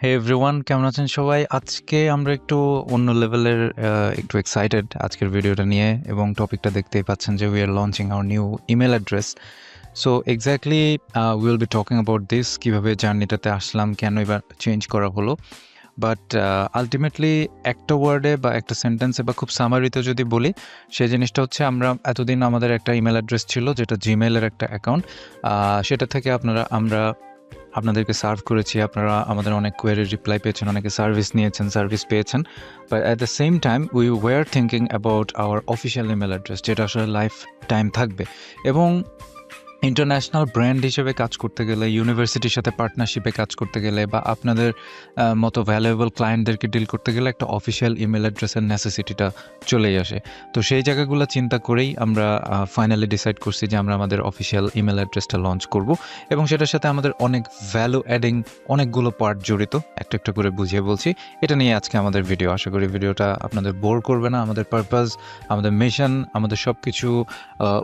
হে everyone, কেমন আছেন সবাই? আজকে আমরা একটু অন্য লেভেলের একটু এক্সাইটেড আজকের ভিডিওটা নিয়ে, এবং টপিকটা দেখতেই পাচ্ছেন যে we are launching our new email address. So exactly will be talking about this, কীভাবে জার্নিটাতে আসলাম, কেন এবার চেঞ্জ করা হলো। বাট আলটিমেটলি একটা ওয়ার্ডে বা একটা সেন্টেন্সে বা খুব সামারিতে যদি বলি, সেই জিনিসটা হচ্ছে আমরা এতদিন আমাদের একটা ইমেল অ্যাড্রেস ছিল যেটা জিমেলের একটা অ্যাকাউন্ট। সেটা থেকে আমরা আপনাদেরকে সার্ভ করেছি, আপনারা আমাদের অনেক কোয়েরির রিপ্লাই পেয়েছেন, অনেকে সার্ভিস নিয়েছেন, সার্ভিস পেয়েছেন। But at the same time we were thinking about our official email address, যেটা আসলে লাইফ টাইম থাকবে। এবং ইন্টারন্যাশনাল ব্র্যান্ড হিসেবে কাজ করতে গেলে, ইউনিভার্সিটির সাথে পার্টনারশিপে কাজ করতে গেলে, বা আপনাদের মতো ভ্যালুয়েবল ক্লায়েন্টদেরকে ডিল করতে গেলে একটা অফিসিয়াল ইমেল অ্যাড্রেসের নেসেসিটিটা চলেই আসে। তো সেই জায়গাগুলো চিন্তা করেই আমরা ফাইনালি ডিসাইড করছি যে আমরা আমাদের অফিসিয়াল ইমেল অ্যাড্রেসটা লঞ্চ করব, এবং সেটার সাথে আমাদের অনেক ভ্যালু অ্যাডিং অনেকগুলো পার্ট জড়িত। একটা একটা করে বুঝিয়ে বলছি। এটা নিয়ে আজকে আমাদের ভিডিও। আশা করি ভিডিওটা আপনাদের বোর করবে না। আমাদের পারপাস, আমাদের মিশন, আমাদের সব কিছু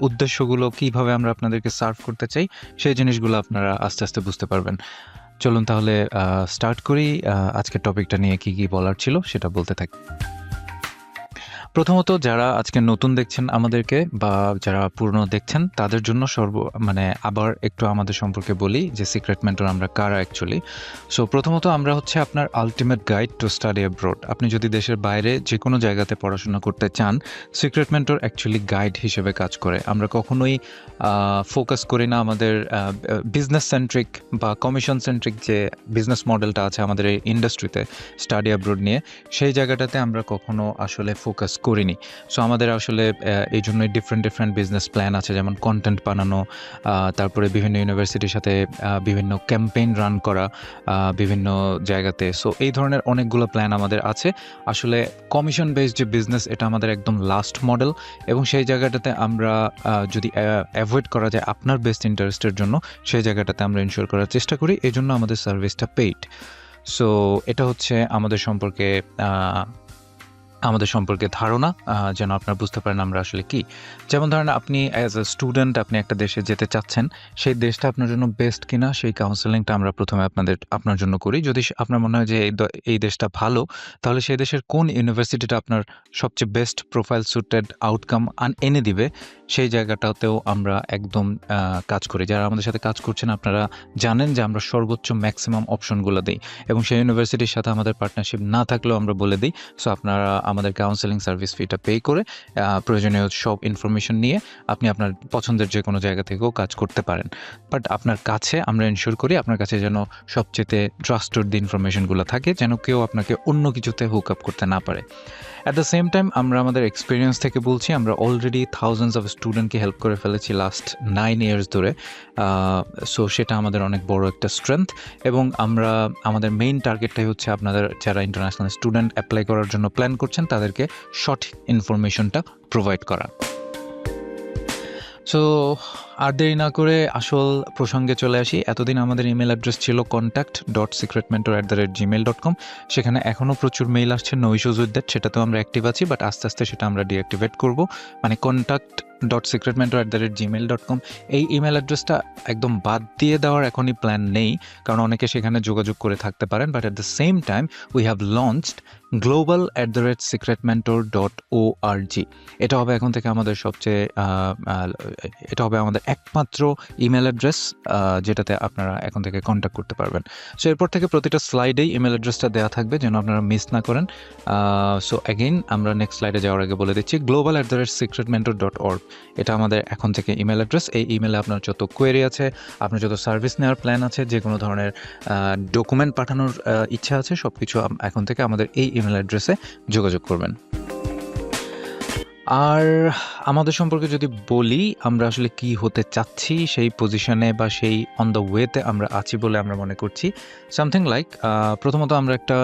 উদ্দেশ্যগুলো, কীভাবে আমরা আপনাদেরকে সার্ভ করতে চাই, সেই জিনিসগুলো আপনারা আস্তে আস্তে বুঝতে পারবেন। চলুন তাহলে স্টার্ট করি। আজকের টপিকটা নিয়ে কি বলার ছিল সেটা বলতে থাকি। প্রথমত, যারা আজকে নতুন দেখছেন আমাদেরকে, বা যারা পুরনো দেখছেন, তাদের জন্য আবার একটু আমাদের সম্পর্কে বলি যে সিক্রেট মেন্টর আমরা কারা অ্যাকচুয়ালি। সো প্রথমত, আমরা হচ্ছে আপনার ultimate guide to study abroad. আপনি যদি দেশের বাইরে যে কোনো জায়গাতে পড়াশোনা করতে চান, সিক্রেট মেন্টর অ্যাকচুয়ালি গাইড হিসেবে কাজ করে। আমরা কখনোই ফোকাস করি না আমাদের বিজনেস সেন্ট্রিক বা কমিশন সেন্ট্রিক যে বিজনেস মডেলটা আছে আমাদের এই ইন্ডাস্ট্রিতে স্টাডি অ্যাব্রড নিয়ে, সেই জায়গাটাতে আমরা কখনো আসলে ফোকাস করিনি। সো আমাদের আসলে এই জন্যই ডিফারেন্ট বিজনেস প্ল্যান আছে, যেমন কন্টেন্ট বানানো, তারপরে বিভিন্ন ইউনিভার্সিটির সাথে বিভিন্ন ক্যাম্পেইন রান করা বিভিন্ন জায়গাতে। সো এই ধরনের অনেকগুলো প্ল্যান আমাদের আছে। আসলে কমিশন বেসড যে বিজনেস, এটা আমাদের একদম লাস্ট মডেল, এবং সেই জায়গাটাতে আমরা যদি অ্যাভয়েড করা যায় আপনার বেস্ট ইন্টারেস্টের জন্য, সেই জায়গাটাতে আমরা ইনশিওর করার চেষ্টা করি। এই জন্য আমাদের সার্ভিসটা পেইড। সো এটা হচ্ছে আমাদের সম্পর্কে ধারণা, যেন আপনারা বুঝতে পারেন আমরা আসলে কি। যেমন ধরেন, আপনি অ্যাজ এ স্টুডেন্ট আপনি একটা দেশে যেতে চাচ্ছেন, সেই দেশটা আপনার জন্য বেস্ট কিনা, সেই কাউন্সেলিংটা আমরা প্রথমে আপনার জন্য করি। যদি আপনার মনে হয় যে এই দেশটা ভালো, তাহলে সেই দেশের কোন ইউনিভার্সিটিটা আপনার সবচেয়ে বেস্ট প্রোফাইল সুটেড আউটকাম এনে দিবে, সেই জায়গাটাতেও আমরা একদম কাজ করি। যারা আমাদের সাথে কাজ করছেন, আপনারা জানেন যে আমরা সর্বোচ্চ ম্যাক্সিমাম অপশনগুলো দিই, এবং সেই ইউনিভার্সিটির সাথে আমাদের পার্টনারশিপ না থাকলেও আমরা বলে দিই। সো আপনারা আমাদের কাউন্সেলিং সার্ভিস ফিটা পে করে প্রয়োজনীয় সব ইনফরমেশন নিয়ে আপনি আপনার পছন্দের যে কোনো জায়গা থেকেও কাজ করতে পারেন। বাট আপনার কাছে আমরা এনশিওর করি আপনার কাছে যেন সবচেয়ে ট্রাস্টেড ইনফরমেশনগুলো থাকে, যেন কেউ আপনাকে অন্য কিছুতে হুক আপ করতে না পারে। অ্যাট দ্য সেম টাইম, আমরা আমাদের এক্সপিরিয়েন্স থেকে বলছি, আমরা অলরেডি থাউজেন্ডস অফ স্টুডেন্টকে হেল্প করে ফেলেছি লাস্ট 9 ইয়ার্স ধরে। সো সেটা আমাদের অনেক বড় একটা স্ট্রেংথ, এবং আমাদের মেইন টার্গেটটাই হচ্ছে আপনাদের যারা ইন্টারন্যাশনাল স্টুডেন্ট অ্যাপ্লাই করার জন্য প্ল্যান করছেন, তাদেরকে সঠিক ইনফরমেশনটা প্রোভাইড করা। সো আর দেরি না করে আসল প্রসঙ্গে চলে আসি। এতদিন আমাদের ইমেল অ্যাড্রেস ছিল contact.secretmentor@gmail.com। সেখানে এখনও প্রচুর মেইল আসছে, নো ইস্যুজ উইথ দ্যাট, সেটাতেও আমরা অ্যাক্টিভ আছি। বাট আস্তে আস্তে সেটা আমরা ডিঅ্যাক্টিভেট করব। মানে contact.secretmentor@gmail.com এই ইমেল অ্যাড্রেসটা একদম বাদ দিয়ে দেওয়ার এখনই প্ল্যান নেই, কারণ অনেকে সেখানে যোগাযোগ করে থাকতে পারেন। But at the same time we have launched global@secretmentor.org। এটা হবে এখন থেকে আমাদের এটা হবে আমাদের একমাত্র ইমেল অ্যাড্রেস, যেটাতে আপনারা এখন থেকে কন্ট্যাক্ট করতে পারবেন। সো এরপর থেকে প্রতিটা স্লাইডেই ইমেল অ্যাড্রেসটা দেওয়া থাকবে, যেন আপনারা মিস না করেন। সো অ্যাগেইন আমরা নেক্সট স্লাইডে যাওয়ার আগে বলে দিচ্ছি, global@secretmentor.org এটা আমাদের এখন থেকে ইমেল অ্যাড্রেস। এই ইমেলে আপনার যত কোয়েরি আছে, আপনার যত সার্ভিস নেওয়ার প্ল্যান আছে, যে কোনো ধরনের ডকুমেন্ট পাঠানোর ইচ্ছা আছে, সব কিছু এখন থেকে আমাদের এই ইমেল অ্যাড্রেসে যোগাযোগ করবেন। আর আমাদের সম্পর্কে যদি বলি, আমরা আসলে কি হতে চাচ্ছি, সেই পজিশনে বা সেই অন দ্য ওয়েতে আমরা আছি বলে আমরা মনে করছি। সামথিং লাইক, প্রথমত আমরা একটা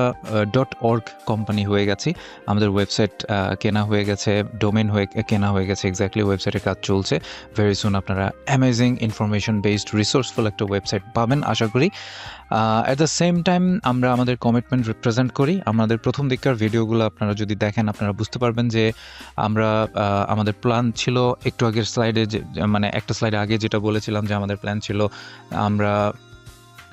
.org কোম্পানি হয়ে গেছি। আমাদের ওয়েবসাইট কেনা হয়ে গেছে, ডোমেন কেনা হয়ে গেছে, এক্স্যাক্টলি ওয়েবসাইটের কাজ চলছে। ভেরি সুন আপনারা অ্যামেজিং ইনফরমেশন বেসড রিসোর্সফুল একটা ওয়েবসাইট পাবেন আশা করি। অ্যাট দ্য সেম টাইম আমরা আমাদের কমিটমেন্ট রিপ্রেজেন্ট করি। আমাদের প্রথম দিককার ভিডিওগুলো আপনারা যদি দেখেন, আপনারা বুঝতে পারবেন যে আমাদের প্ল্যান ছিল একটু আগের স্লাইডে, একটা স্লাইড আগে যেটা বলেছিলাম যে আমাদের প্ল্যান ছিল আমরা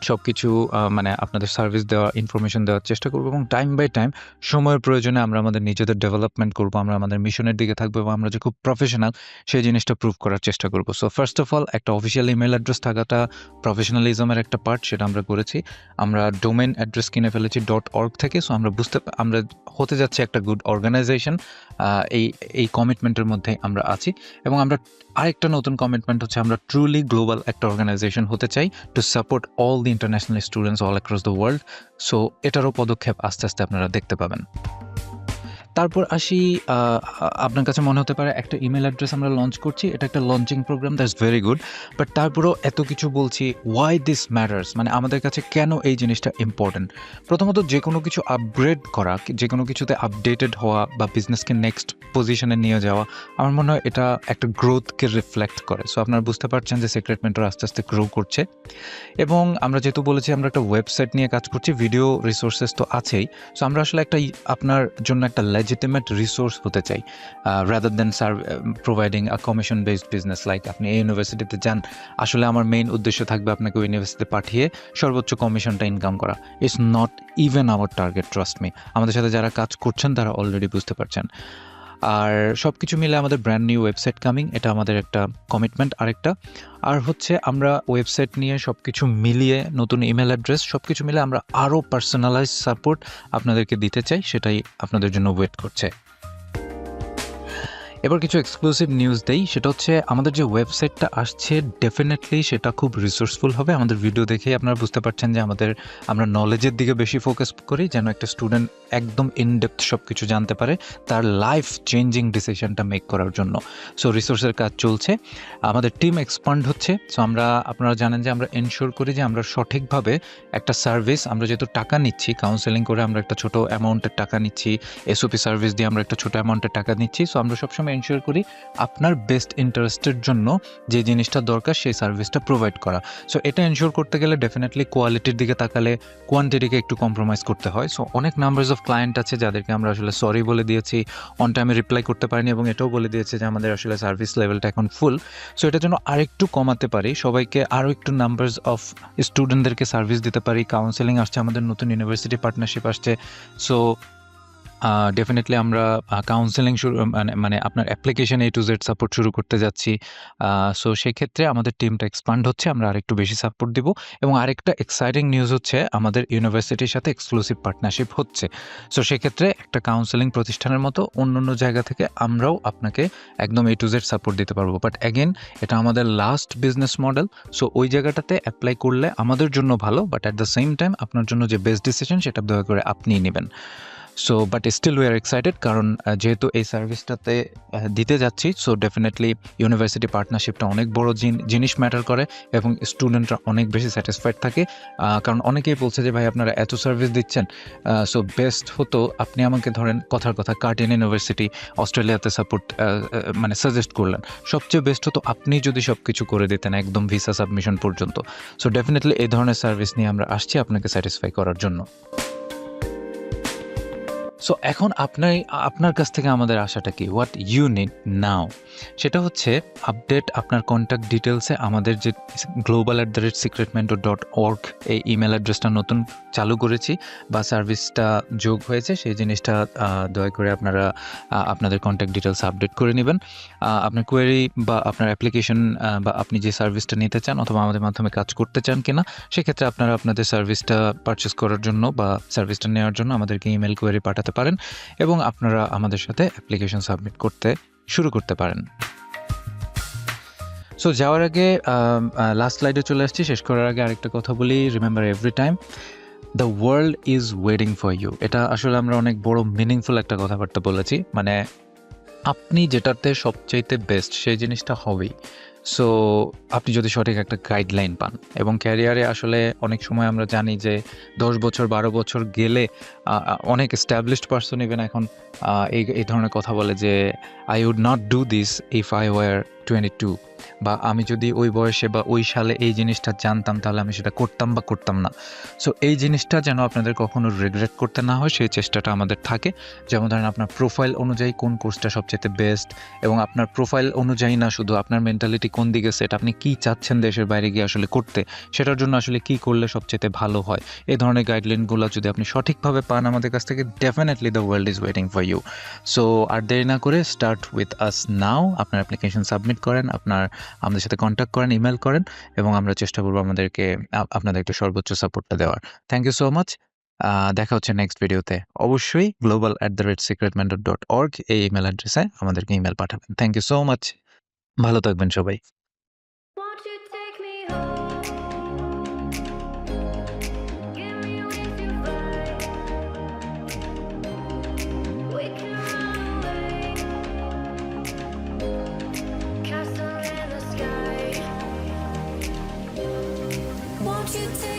সবকিছু মানে আপনাদের সার্ভিস দেওয়া, ইনফরমেশন দেওয়ার চেষ্টা করব এবং টাইম বাই টাইম সময়ের প্রয়োজনে আমরা আমাদের নিজেদের ডেভেলপমেন্ট করব। আমরা আমাদের মিশনের দিকে থাকবো এবং আমরা যে খুব প্রফেশনাল সেই জিনিসটা প্রুভ করার চেষ্টা করব। সো ফার্স্ট অফ অল একটা অফিসিয়াল ইমেল অ্যাড্রেস থাকাটা প্রফেশনালিজমের একটা পার্ট, সেটা আমরা করেছি। আমরা ডোমেন অ্যাড্রেস কিনে ফেলেছি .org থেকে। সো আমরা আমরা হতে যাচ্ছি একটা গুড অর্গানাইজেশন। এই এই কমিটমেন্টের মধ্যে আমরা আছি এবং আমরা আরেকটা নতুন কমিটমেন্ট হচ্ছে আমরা ট্রুলি গ্লোবাল একটা অর্গানাইজেশন হতে চাই to support all the international students all across the world. So এটারও পদক্ষেপ আস্তে আস্তে আপনারা দেখতে পাবেন। তারপর আসি, আপনার কাছে মনে হতে পারে একটা ইমেল অ্যাড্রেস আমরা লঞ্চ করছি, এটা একটা launching program, that's very good. But তারপরেও এত কিছু বলছি, ওয়াই দিস ম্যাটার্স, মানে আমাদের কাছে কেন এই জিনিসটা ইম্পর্টেন্ট। প্রথমত যে কোনো কিছু আপগ্রেড করা, যে কোনো কিছুতে আপডেটেড হওয়া বা বিজনেসকে নেক্সট পজিশনে নিয়ে যাওয়া, আমার মনে হয় এটা একটা গ্রোথকে রিফ্লেক্ট করে। সো আপনারা বুঝতে পারছেন যে সিক্রেট মেন্টর আস্তে আস্তে গ্রো করছে এবং আমরা যেহেতু বলেছি আমরা একটা ওয়েবসাইট নিয়ে কাজ করছি, ভিডিও রিসোর্সেস তো আছেই। সো আমরা আসলে একটা আপনার জন্য একটা লেজিটিমেট রিসোর্স হতে চাই, রাদার দেন প্রোভাইডিং আ কমিশন বেসড বিজনেস। লাইক আপনি এই ইউনিভার্সিটিতে যান, আসলে আমার মেইন উদ্দেশ্য থাকবে আপনাকে ওই ইউনিভার্সিটিতে পাঠিয়ে সর্বোচ্চ কমিশনটা ইনকাম করা। It's not even our target, trust me. আমাদের সাথে যারা কাজ করছেন তারা অলরেডি বুঝতে পারছেন। আর সব কিছু মিলে আমাদের ব্র্যান্ড নিউ ওয়েবসাইট কামিং, এটা আমাদের একটা কমিটমেন্ট। আরেকটা আর হচ্ছে আমরা ওয়েবসাইট নিয়ে সব কিছু মিলিয়ে, নতুন ইমেল অ্যাড্রেস সব কিছু মিলে আমরা আরও পার্সোনালাইজ সাপোর্ট আপনাদেরকে দিতে চাই, সেটাই আপনাদের জন্য ওয়েট করছে। এবার কিছু এক্সক্লুসিভ নিউজ দেই, সেটা হচ্ছে আমাদের যে ওয়েবসাইটটা আসছে ডেফিনেটলি সেটা খুব রিসোর্সফুল হবে। আমাদের ভিডিও দেখেই আপনারা বুঝতে পারছেন যে আমরা নলেজের দিকে বেশি ফোকাস করি, যেন একটা স্টুডেন্ট একদম ইনডেপথ সব কিছু জানতে পারে তার লাইফ চেঞ্জিং ডিসিশনটা মেক করার জন্য। সো রিসোর্সের কাজ চলছে, আমাদের টিম এক্সপান্ড হচ্ছে। সো আপনারা জানেন যে আমরা এনশিওর করি যে আমরা সঠিকভাবে একটা সার্ভিস, আমরা যেহেতু টাকা নিচ্ছি কাউন্সেলিং করে, আমরা একটা ছোটো অ্যামাউন্টের টাকা নিচ্ছি, এসওপি সার্ভিস দিয়ে আমরা একটা ছোটো অ্যামাউন্টের টাকা নিচ্ছি। সো আমরা সবসময় এনশিওর করি আপনার বেস্ট ইন্টারেস্টের জন্য যে জিনিসটা দরকার সেই সার্ভিসটা প্রোভাইড করা। সো এটা এনশিওর করতে গেলে ডেফিনেটলি কোয়ালিটির দিকে তাকালে কোয়ান্টিটিকে একটু কম্প্রোমাইজ করতে হয়। সো অনেক নাম্বারস অফ ক্লায়েন্ট আছে যাদেরকে আমরা আসলে সরি বলে দিয়েছি, অন টাইমে রিপ্লাই করতে পারিনি এবং এটাও বলে দিয়েছে যে আমাদের আসলে সার্ভিস লেভেলটা এখন ফুল। সো এটার জন্য আরেকটু কমাতে পারি, সবাইকে আরও একটু নাম্বারস অফ স্টুডেন্টদেরকে সার্ভিস দিতে পারি। কাউন্সেলিং আসছে, আমাদের নতুন ইউনিভার্সিটি পার্টনারশিপ আসছে। সো ডেফিনেটলি আমরা কাউন্সেলিং মানে আপনার application A to Z support শুরু করতে যাচ্ছি। সো সেক্ষেত্রে আমাদের টিমটা এক্সপান্ড হচ্ছে, আমরা আরেকটু বেশি সাপোর্ট দিব। এবং আরেকটা এক্সাইটিং নিউজ হচ্ছে আমাদের ইউনিভার্সিটির সাথে এক্সক্লুসিভ পার্টনারশিপ হচ্ছে। সো সেক্ষেত্রে একটা কাউন্সেলিং প্রতিষ্ঠানের মতো অন্য জায়গা থেকে আমরাও আপনাকে একদম A to Z সাপোর্ট দিতে পারবো। বাট অ্যাগেন এটা আমাদের লাস্ট বিজনেস মডেল। সো ওই জায়গাটাতে অ্যাপ্লাই করলে আমাদের জন্য ভালো, but at the same time আপনার জন্য যে বেস্ট ডিসিশন সেটা দয়া করে আপনিই নেবেন। So but still we are excited, কারণ যেহেতু এই সার্ভিসটাতে দিতে যাচ্ছি, সো ডেফিনেটলি ইউনিভার্সিটি পার্টনারশিপটা অনেক বড় জিনিস ম্যাটার করে এবং স্টুডেন্টরা অনেক বেশি স্যাটিসফাইড থাকে। কারণ অনেকেই বলছে যে ভাই আপনারা এত সার্ভিস দিচ্ছেন, সো বেস্ট হতো আপনি আমাকে ধরেন কথার কথা কার্টিন ইউনিভার্সিটি অস্ট্রেলিয়াতে সাপোর্ট মানে সাজেস্ট করলেন, সবচেয়ে বেস্ট হতো আপনি যদি সব কিছু করে দিতেন একদম ভিসা সাবমিশন পর্যন্ত। সো ডেফিনেটলি এই ধরনের সার্ভিস নিয়ে আমরা আসছি আপনাকে স্যাটিসফাই করার জন্য। সো এখন আপনার কাছ থেকে আমাদের আশাটা কি, হোয়াট ইউ নিড নাও, সেটা হচ্ছে আপডেট আপনার কন্ট্যাক্ট ডিটেলসে আমাদের যে global@secretmentor.org এই ইমেল অ্যাড্রেসটা নতুন চালু করেছি বা সার্ভিসটা যোগ হয়েছে, সেই জিনিসটা দয়া করে আপনারা আপনাদের কন্ট্যাক্ট ডিটেলস আপডেট করে নেবেন। আপনার কোয়েরি বা আপনার অ্যাপ্লিকেশন বা আপনি যে সার্ভিসটা নিতে চান অথবা আমাদের মাধ্যমে কাজ করতে চান কিনা, সেক্ষেত্রে আপনারা আপনাদের সার্ভিসটা পারচেস করার জন্য বা সার্ভিসটা নেওয়ার জন্য আমাদেরকে ইমেল কোয়েরি পাঠাতে পারেন এবং আপনারা আমাদের সাথে অ্যাপ্লিকেশন সাবমিট করতে শুরু করতে পারেন। সো যাওয়ার আগে লাস্ট স্লাইডে চলে আসছি, শেষ করার আগে আরেকটা কথা বলি, remember every time the world is waiting for you. এটা আসলে আমরা অনেক বড় মিনিংফুল একটা কথাবার্তা বলেছি, মানে আপনি যেটাতে সবচাইতে বেস্ট সেই জিনিসটা হবেই। সো আপনি যদি সঠিক একটা গাইডলাইন পান, এবং ক্যারিয়ারে আসলে অনেক সময় আমরা জানি যে 10 বছর 12 বছর গেলে অনেক এস্টাবলিশড পারসন ইভেন এখন এই ধরনের কথা বলে যে I would not do this if I were 22, বা আমি যদি ওই বয়সে বা ওই সালে এই জিনিসটা জানতাম তাহলে আমি সেটা করতাম বা করতাম না। সো এই জিনিসটা যেন আপনাদের কখনো রিগ্রেট করতে না হয় সেই চেষ্টাটা আমাদের থাকে। যেমন ধরেন আপনার প্রোফাইল অনুযায়ী কোন কোর্সটা সবচেয়ে বেস্ট, এবং আপনার প্রোফাইল অনুযায়ী না শুধু আপনার মেন্টালিটি প্রায়োরিটি কোন দিকে সেট, আপনি কি চাচ্ছেন দেশের বাইরে গিয়ে আসলে করতে, সেটার জন্য আসলে কি করলে সবচেয়ে ভালো হয়, এই ধরনের গাইডলাইনগুলো যদি আপনি সঠিকভাবে পান আমাদের কাছ থেকে, definitely the world is waiting for you. So আর দেরি না করে স্টার্ট উইথ আস নাও, আপনার অ্যাপ্লিকেশন সাবমিট করেন, আমাদের সাথে কন্ট্যাক্ট করেন, ইমেল করেন, এবং আমরা চেষ্টা করবো আপনাদেরকে সর্বোচ্চ সাপোর্টটা দেওয়ার। Thank you so much. দেখা হচ্ছে নেক্সট ভিডিওতে। অবশ্যই global@secretmentor.org এই ইমেল অ্যাড্রেসে আমাদেরকে ইমেল পাঠাবেন। Thank you so much. ভালো থাকবেন সবাই। Won't you take me home? Get me with your vibe. We can run away. Castle in the sky. Won't you take